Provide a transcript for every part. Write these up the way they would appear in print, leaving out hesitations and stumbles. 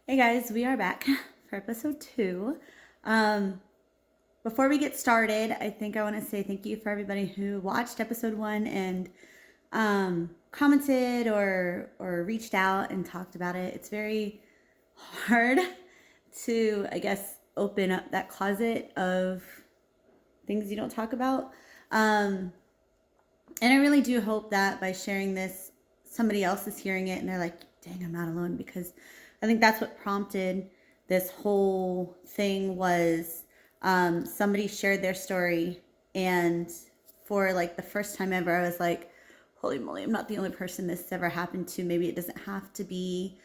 Hey guys, we are back for episode 2. Um, Before we get started, I think I want to say thank you for everybody who watched episode 1 and commented or reached out and talked about it. It's very hard to, I guess, open up that closet of things you don't talk about. And I really do hope that by sharing this, somebody else is hearing it and they're like, dang, I'm not alone, because I think that's what prompted this whole thing was somebody shared their story, and for like the first time ever, I was like, holy moly, I'm not the only person this has ever happened to. Maybe it doesn't have to be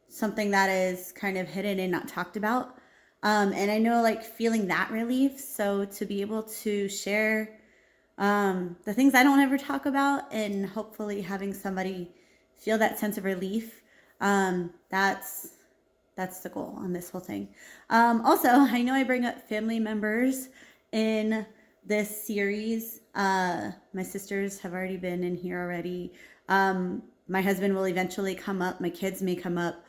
something that is kind of hidden and not talked about. And I know, like, feeling that relief, so to be able to share the things I don't ever talk about and hopefully having somebody feel that sense of relief, that's the goal on this whole thing. Also, I know I bring up family members in this series. My sisters have already been in here already. My husband will eventually come up. My kids may come up.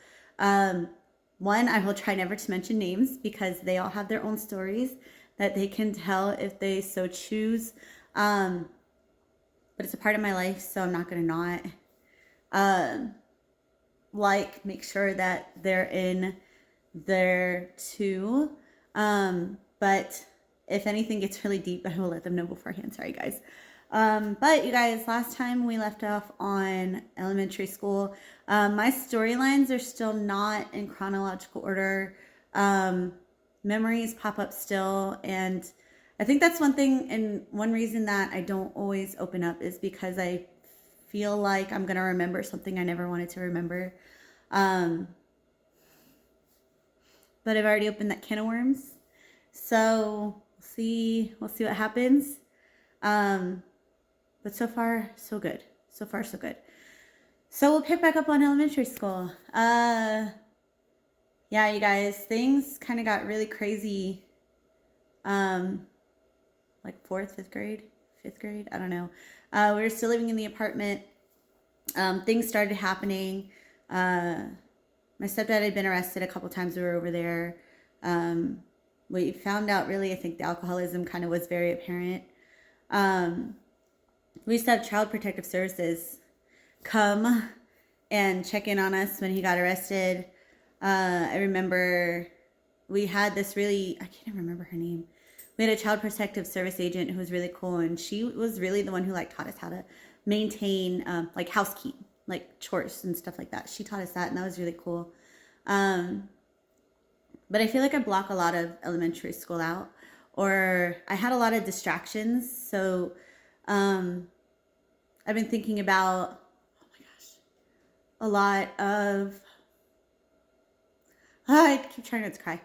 One, I will try never to mention names because they all have their own stories that they can tell if they so choose. But it's a part of my life, so I'm not going to not make sure that they're in there too. But if anything gets really deep, I will let them know beforehand. Sorry, guys. But you guys, last time we left off on elementary school. My storylines are still not in chronological order. Memories pop up still, and I think that's one thing, and one reason that I don't always open up is because I feel like I'm going to remember something I never wanted to remember. But I've already opened that can of worms. So we'll see what happens. But so far, so good. So far, so good. So we'll pick back up on elementary school. Yeah, you guys, things kind of got really crazy. Like 4th, 5th grade, 5th grade, I don't know. We were still living in the apartment. Things started happening. My stepdad had been arrested a couple times we were over there. We found out, really, I think the alcoholism kind of was very apparent. We used to have Child Protective Services come and check in on us when he got arrested. I remember we had this really, I can't even remember her name. We had a Child Protective Service agent who was really cool, and she was really the one who like taught us how to maintain like housekeep, like chores and stuff like that. She taught us that, and that was really cool. But I feel like I block a lot of elementary school out, or I had a lot of distractions. So I've been thinking about, oh my gosh, a lot of, I keep trying not to cry.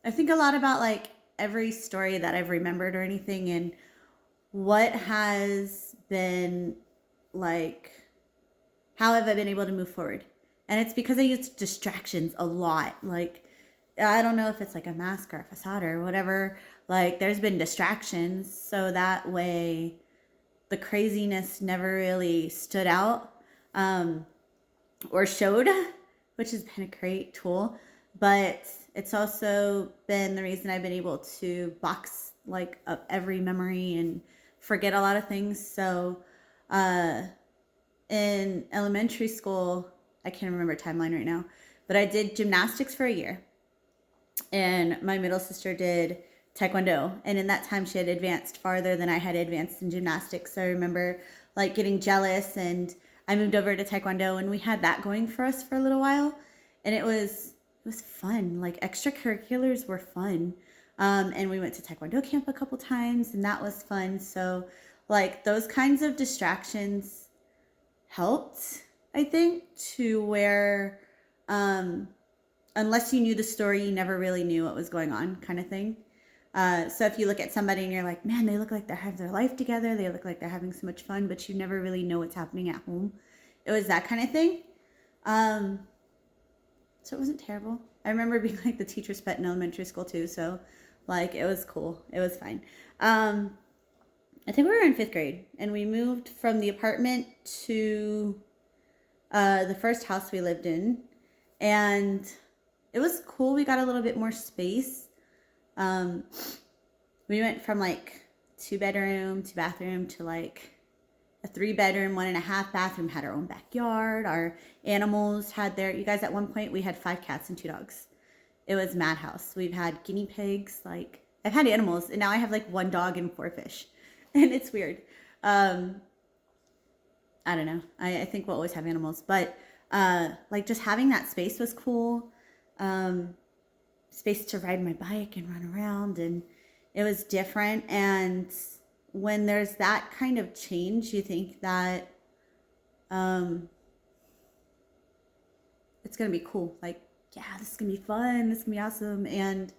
I think a lot about like every story that I've remembered or anything, and what has been like, how have I been able to move forward? And it's because I use distractions a lot. Like, I don't know if it's like a mask or a facade or whatever. Like, there's been distractions, so that way the craziness never really stood out or showed, which has been a great tool. But it's also been the reason I've been able to box like up every memory and forget a lot of things. So in elementary school, I can't remember timeline right now, but I did gymnastics for a year, and my middle sister did taekwondo, and in that time she had advanced farther than I had advanced in gymnastics. So I remember like getting jealous, and I moved over to taekwondo, and we had that going for us for a little while, and it was fun. Like, extracurriculars were fun. And we went to taekwondo camp a couple times, and that was fun. So like those kinds of distractions helped, I think, to where unless you knew the story, you never really knew what was going on, kind of thing. So if you look at somebody and you're like, man, they look like they have their life together, they look like they're having so much fun, but you never really know what's happening at home. It was that kind of thing. So it wasn't terrible. I remember being like the teacher's pet in elementary school too. So like, it was cool. It was fine. I think we were in 5th grade, and we moved from the apartment to the first house we lived in, and it was cool. We got a little bit more space. We went from like 2-bedroom, 2-bathroom to like a 3-bedroom, 1.5-bathroom, had our own backyard. Our animals had their, you guys, at one point we had 5 cats and 2 dogs. It was madhouse. We've had guinea pigs, like I've had animals, and now I have like 1 dog and 4 fish. And it's weird. I don't know. I think we'll always have animals, but like just having that space was cool. Space to ride my bike and run around, and it was different. And when there's that kind of change, you think that it's gonna be cool. Like, yeah, this is gonna be fun, this is gonna be awesome. And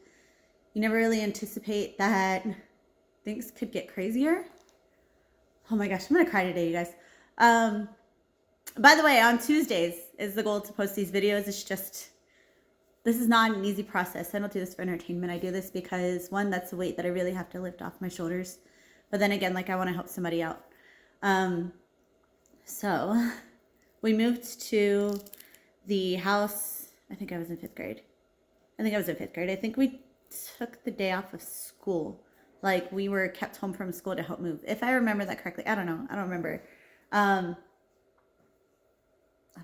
you never really anticipate that things could get crazier. Oh my gosh, I'm gonna cry today, you guys. By the way, on Tuesdays is the goal to post these videos. It's just, this is not an easy process. I don't do this for entertainment. I do this because, one, that's a weight that I really have to lift off my shoulders. But then again, like, I want to help somebody out. So we moved to the house. I think I was in 5th grade. I think we took the day off of school. Like, we were kept home from school to help move. If I remember that correctly. I don't know. I don't remember. I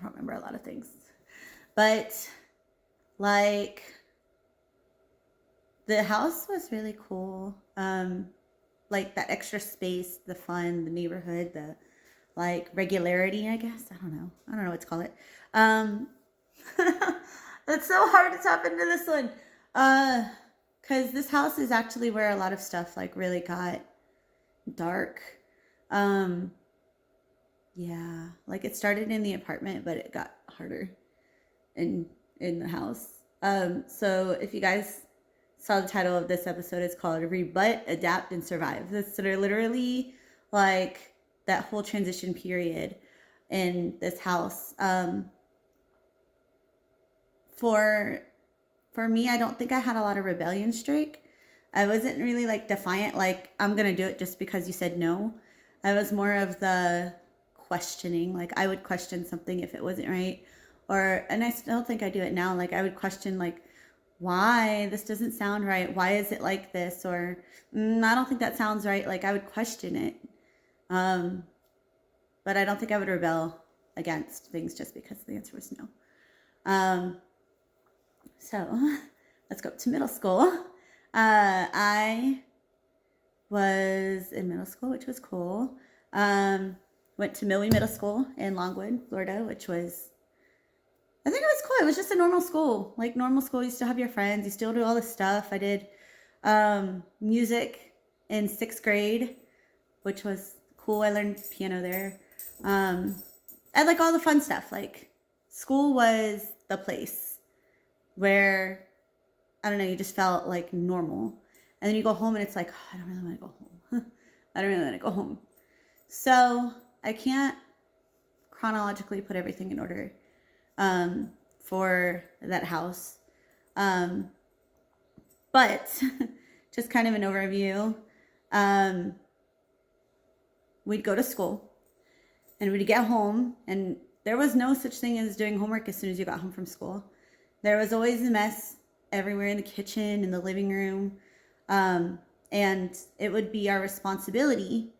don't remember a lot of things. But, like, the house was really cool. Like, that extra space, the fun, the neighborhood, the, like, regularity, I guess. I don't know what to call it. It's so hard to tap into this one. Because this house is actually where a lot of stuff, like, really got dark. Yeah, like, it started in the apartment, but it got harder in the house. So if you guys saw the title of this episode, it's called Rebut, Adapt, and Survive. This is literally like that whole transition period in this house. For me, I don't think I had a lot of rebellion streak. I wasn't really like defiant, like, I'm gonna do it just because you said no. I was more of the questioning. Like, I would question something if it wasn't right. And I still think I do it now. Like, I would question, like, why this doesn't sound right. Why is it like this? Or, I don't think that sounds right. Like, I would question it. But I don't think I would rebel against things just because the answer was no. So let's go to middle school. I was in middle school, which was cool. Went to Millie Middle School in Longwood, Florida, which was, I think it was cool. It was just a normal school. Like, normal school, you still have your friends. You still do all this stuff. I did music in 6th grade, which was cool. I learned piano there. I like all the fun stuff. Like, school was the place where, I don't know, you just felt like normal. And then you go home and it's like, oh, I don't really want to go home. I don't really want to go home. So I can't chronologically put everything in order for that house. But just kind of an overview. We'd go to school and we'd get home, and there was no such thing as doing homework as soon as you got home from school. There was always a mess everywhere in the kitchen, in the living room. And it would be our responsibility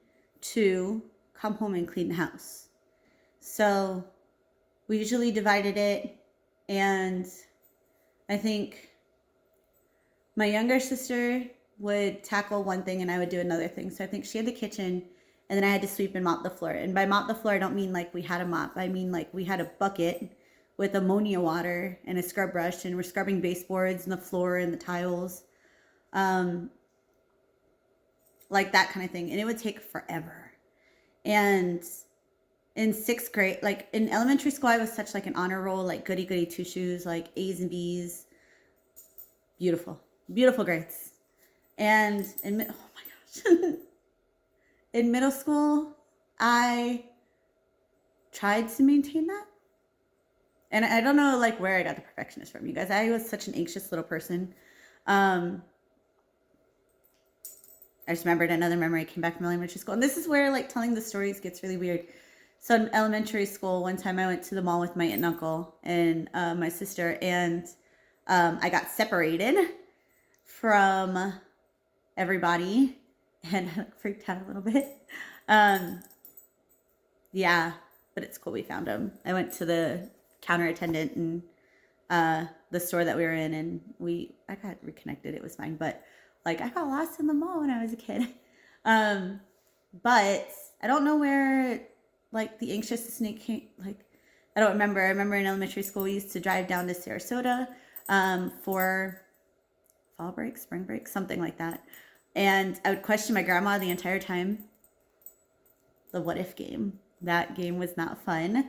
to come home and clean the house. So we usually divided it, and I think my younger sister would tackle one thing and I would do another thing. So I think she had the kitchen, and then I had to sweep and mop the floor. And by mop the floor, I don't mean like we had a mop. I mean like we had a bucket with ammonia water and a scrub brush, and we're scrubbing baseboards and the floor and the tiles. Like that kind of thing. And it would take forever. And in 6th grade, like in elementary school, I was such like an honor roll, like goody goody two shoes, like A's and B's. Beautiful grades. And oh my gosh. In middle school, I tried to maintain that. And I don't know like where I got the perfectionist from, you guys. I was such an anxious little person. I just remembered another memory came back from elementary school. And this is where like telling the stories gets really weird. So in elementary school, one time I went to the mall with my aunt and uncle and my sister, and I got separated from everybody and I freaked out a little bit. Um, yeah, but it's cool. We found him. I went to the counter attendant and the store that we were in, and I got reconnected. It was fine, but like I got lost in the mall when I was a kid. But I don't know where like the anxious snake came. Like I don't remember. I remember in elementary school we used to drive down to Sarasota for fall break, spring break, something like that. And I would question my grandma the entire time. The what if game. That game was not fun.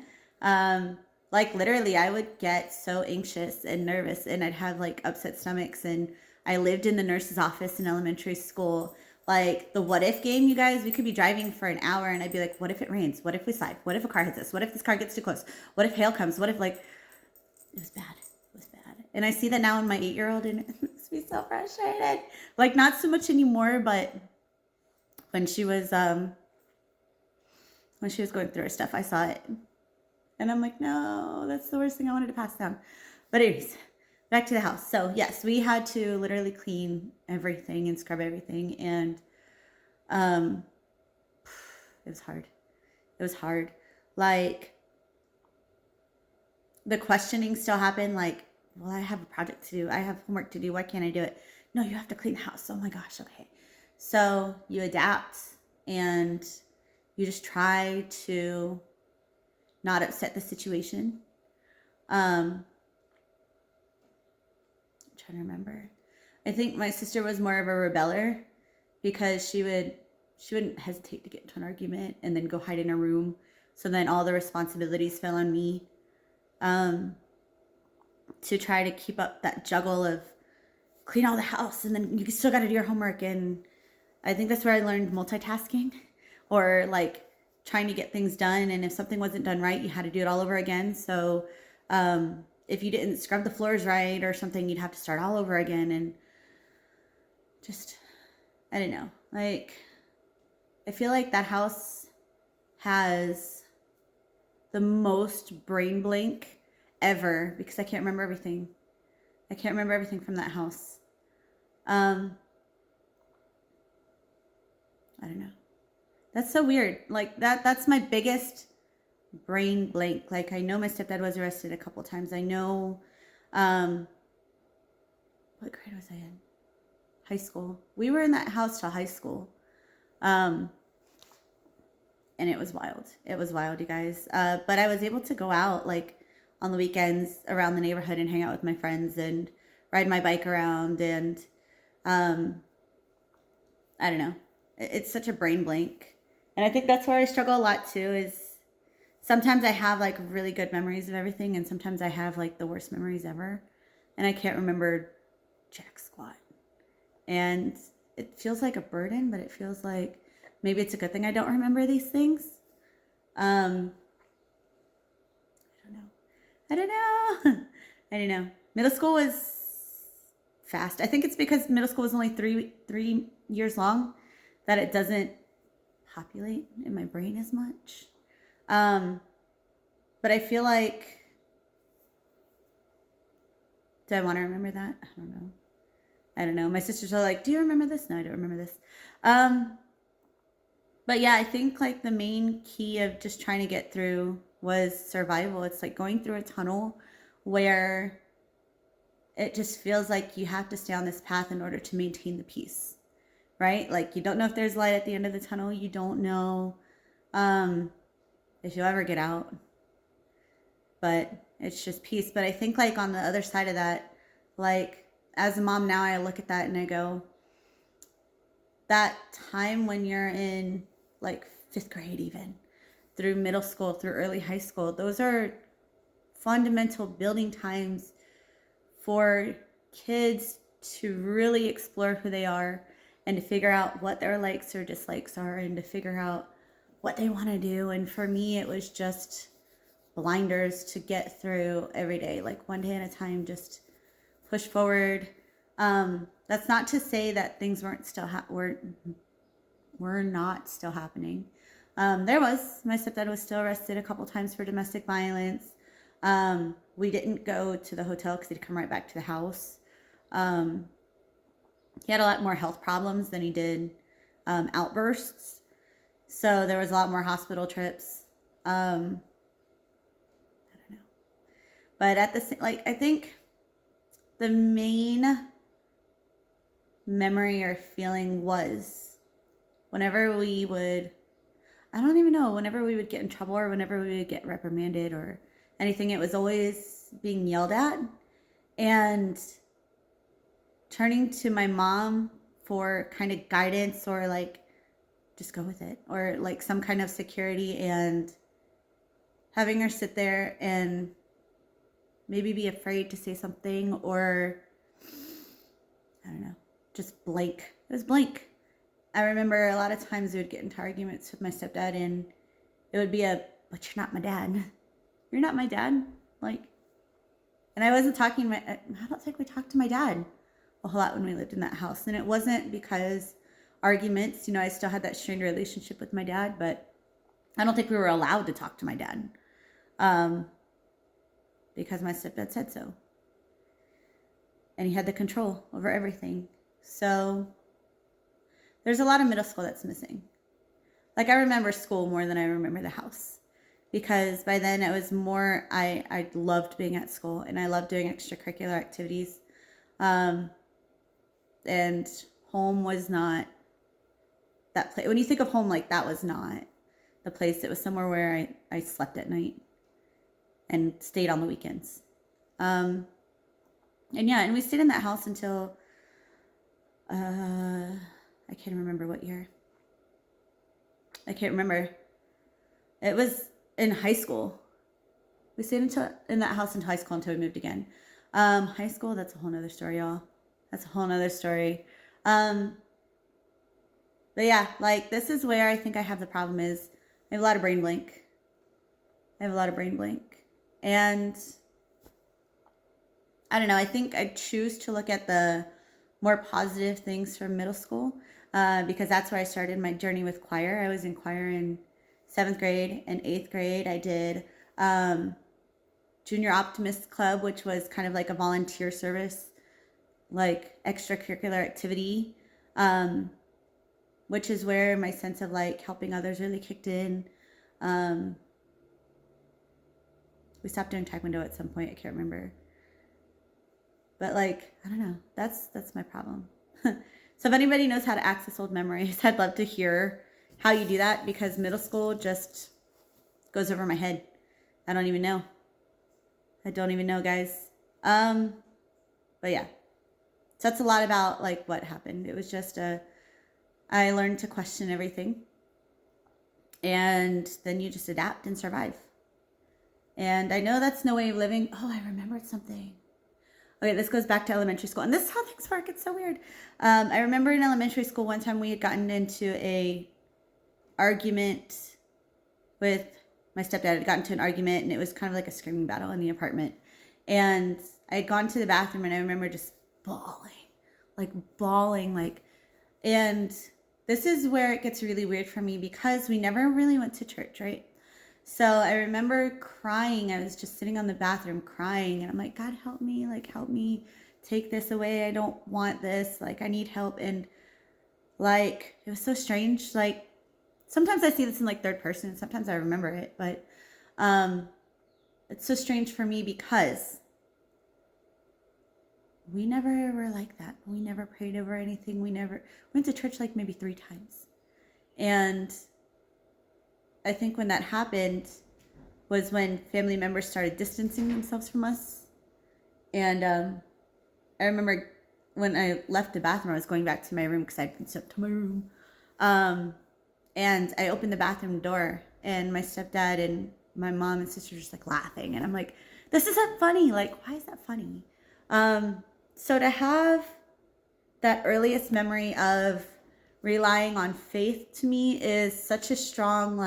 Like literally I would get so anxious and nervous and I'd have like upset stomachs, and I lived in the nurse's office in elementary school. Like the what if game, you guys, we could be driving for an hour and I'd be like, what if it rains? What if we slide? What if a car hits us? What if this car gets too close? What if hail comes? What if like, it was bad. It was bad. And I see that now in my 8-year-old and it makes me so frustrated. Like not so much anymore, but when she was going through her stuff, I saw it. And I'm like, no, that's the worst thing I wanted to pass down. But anyways, back to the house. So yes, we had to literally clean everything and scrub everything. And it was hard. It was hard. Like the questioning still happened. Like, well, I have a project to do. I have homework to do. Why can't I do it? No, you have to clean the house. Oh my gosh. Okay. So you adapt and you just try to not upset the situation. I'm trying to remember. I think my sister was more of a rebeller because she wouldn't hesitate to get into an argument and then go hide in a room. So then all the responsibilities fell on me to try to keep up that juggle of clean all the house and then you still got to do your homework. And I think that's where I learned multitasking, or like trying to get things done, and if something wasn't done right, you had to do it all over again. So if you didn't scrub the floors right or something, you'd have to start all over again. And just, I don't know, like I feel like that house has the most brain blank ever because I can't remember everything. I can't remember everything from that house. I don't know. That's so weird. Like that's my biggest brain blank. Like I know my stepdad was arrested a couple times. I know what grade was I in? High school. We were in that house till high school. And it was wild. It was wild, you guys. But I was able to go out like on the weekends around the neighborhood and hang out with my friends and ride my bike around, and I don't know. It's such a brain blank. And I think that's where I struggle a lot too, is sometimes I have like really good memories of everything and sometimes I have like the worst memories ever. And I can't remember jack squat. And it feels like a burden, but it feels like maybe it's a good thing I don't remember these things. I don't know. I don't know. Middle school was fast. I think it's because middle school was only three years long that it doesn't populate in my brain as much. But I feel like, do I want to remember that? I don't know. My sisters are like, do you remember this? No, I don't remember this. But yeah, I think like the main key of just trying to get through was survival. It's like going through a tunnel where it just feels like you have to stay on this path in order to maintain the peace, right? Like you don't know if there's light at the end of the tunnel. You don't know if you'll ever get out, but it's just peace. But I think like on the other side of that, like as a mom now, I look at that and I go, that time when you're in like 5th grade, even through middle school, through early high school, those are fundamental building times for kids to really explore who they are and to figure out what their likes or dislikes are and to figure out what they want to do. And for me, it was just blinders to get through every day, like one day at a time, just push forward. That's not to say that things weren't still were not still happening. My stepdad was still arrested a couple times for domestic violence. We didn't go to the hotel because he'd come right back to the house. He had a lot more health problems than he did outbursts. So there was a lot more hospital trips. I don't know. But at the same, like, I think the main memory or feeling was whenever we would, I don't even know, whenever we would get in trouble or whenever we would get reprimanded or anything, it was always being yelled at. And turning to my mom for kind of guidance or like, just go with it, or like some kind of security, and having her sit there and maybe be afraid to say something, or I don't know, just blank. It was blank. I remember a lot of times we would get into arguments with my stepdad, and it would be but you're not my dad. You're not my dad. Like, and I wasn't talking I don't think we talked to my dad a whole lot when we lived in that house. And it wasn't because arguments, I still had that strained relationship with my dad, but I don't think we were allowed to talk to my dad because my stepdad said so. And he had the control over everything. So there's a lot of middle school that's missing. Like, I remember school more than I remember the house, because by then it was more, I loved being at school and I loved doing extracurricular activities. And home was not that place. When you think of home, like, that was not the place. It was somewhere where I slept at night and stayed on the weekends. And we stayed in that house until, I can't remember what year. I can't remember. It was in high school. We stayed in that house until high school, until we moved again. High school, that's a whole nother story, y'all. That's a whole nother story. But yeah, like, this is where I think I have the problem is I have a lot of brain blank. And I don't know, I think I choose to look at the more positive things from middle school because that's where I started my journey with choir. I was in choir in 7th grade and 8th grade. I did Junior Optimist Club, which was kind of like a volunteer service, like extracurricular activity, which is where my sense of like helping others really kicked in. We stopped doing taekwondo at some point. I can't remember. But like, I don't know. That's my problem. So if anybody knows how to access old memories, I'd love to hear how you do that, because middle school just goes over my head. I don't even know, guys. But yeah. So that's a lot about like what happened. It was just I learned to question everything. And then you just adapt and survive. And I know that's no way of living. Oh, I remembered something. Okay, this goes back to elementary school. And this is how things work. It's so weird. I remember in elementary school one time we had gotten into a argument with my stepdad. I had gotten into an argument, and it was kind of like a screaming battle in the apartment. And I had gone to the bathroom, and I remember just bawling. And this is where it gets really weird for me, because we never really went to church, right? So I remember crying. I was just sitting on the bathroom crying, and I'm like, God, help me, help me take this away. I don't want this. I need help. And it was so strange. Sometimes I see this in third person, and sometimes I remember it, but it's so strange for me because we never were like that. We never prayed over anything. We never went to church maybe 3 times. And I think when that happened was when family members started distancing themselves from us. And I remember when I left the bathroom, I was going back to my room because I'd been sent to my room. And I opened the bathroom door, and my stepdad and my mom and sister were just laughing. And I'm like, this isn't funny. Why is that funny? So to have that earliest memory of relying on faith to me is such a strong,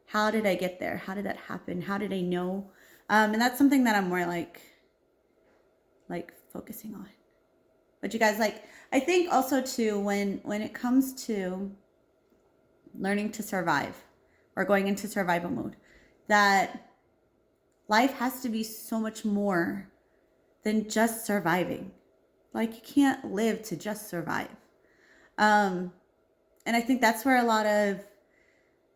how did I get there? How did that happen? How did I know? And that's something that I'm more focusing on. But you guys, I think also too, when it comes to learning to survive or going into survival mode, that life has to be so much more than just surviving. Like, you can't live to just survive. And I think that's where a lot of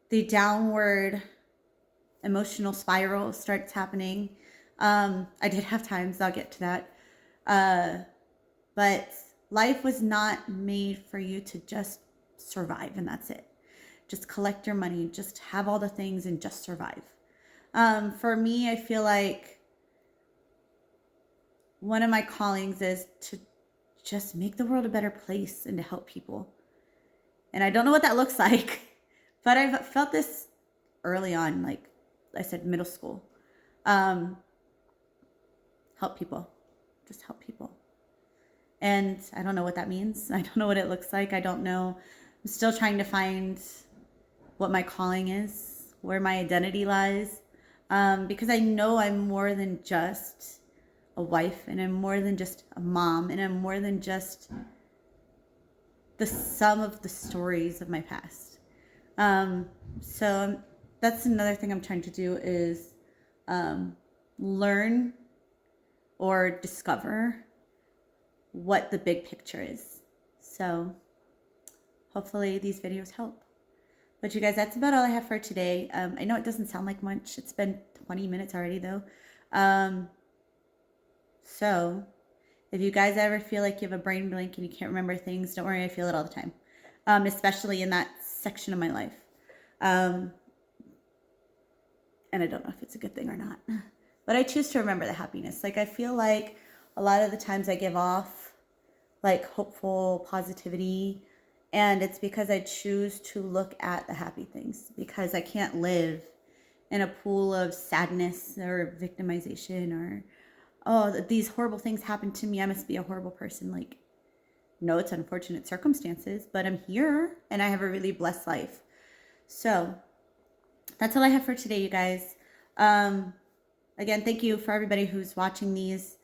the downward emotional spiral starts happening. I did have times, I'll get to that. But life was not made for you to just survive and that's it. Just collect your money, just have all the things and just survive. For me, I feel like one of my callings is to just make the world a better place and to help people. And I don't know what that looks like, but I've felt this early on, like I said, middle school. Help people. Just help people. And I don't know what that means. I don't know what it looks like. I don't know. I'm still trying to find what my calling is, where my identity lies. Because I know I'm more than just a wife, and I'm more than just a mom, and I'm more than just the sum of the stories of my past. So that's another thing I'm trying to do is learn or discover what the big picture is. So hopefully these videos help. But you guys, that's about all I have for today. I know it doesn't sound like much. It's been 20 minutes already though. So if you guys ever feel like you have a brain blank and you can't remember things, don't worry, I feel it all the time. Especially in that section of my life. And I don't know if it's a good thing or not. But I choose to remember the happiness. Like, I feel like a lot of the times I give off like hopeful positivity, and it's because I choose to look at the happy things, because I can't live in a pool of sadness or victimization or, oh, these horrible things happened to me, I must be a horrible person. Like, no, it's unfortunate circumstances, but I'm here and I have a really blessed life. So that's all I have for today, you guys. Again, thank you for everybody who's watching these.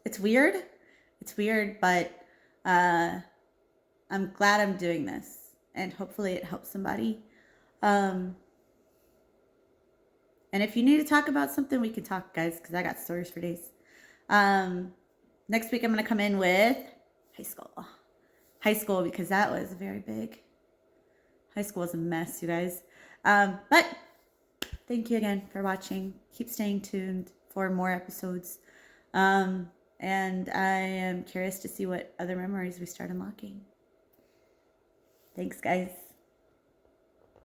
It's weird. It's weird, but I'm glad I'm doing this, and hopefully it helps somebody. And if you need to talk about something, we can talk, guys, because I got stories for days. Next week, I'm going to come in with high school. High school, because that was very big. High school was a mess, you guys. But thank you again for watching. Keep staying tuned for more episodes. And I am curious to see what other memories we start unlocking. Thanks, guys.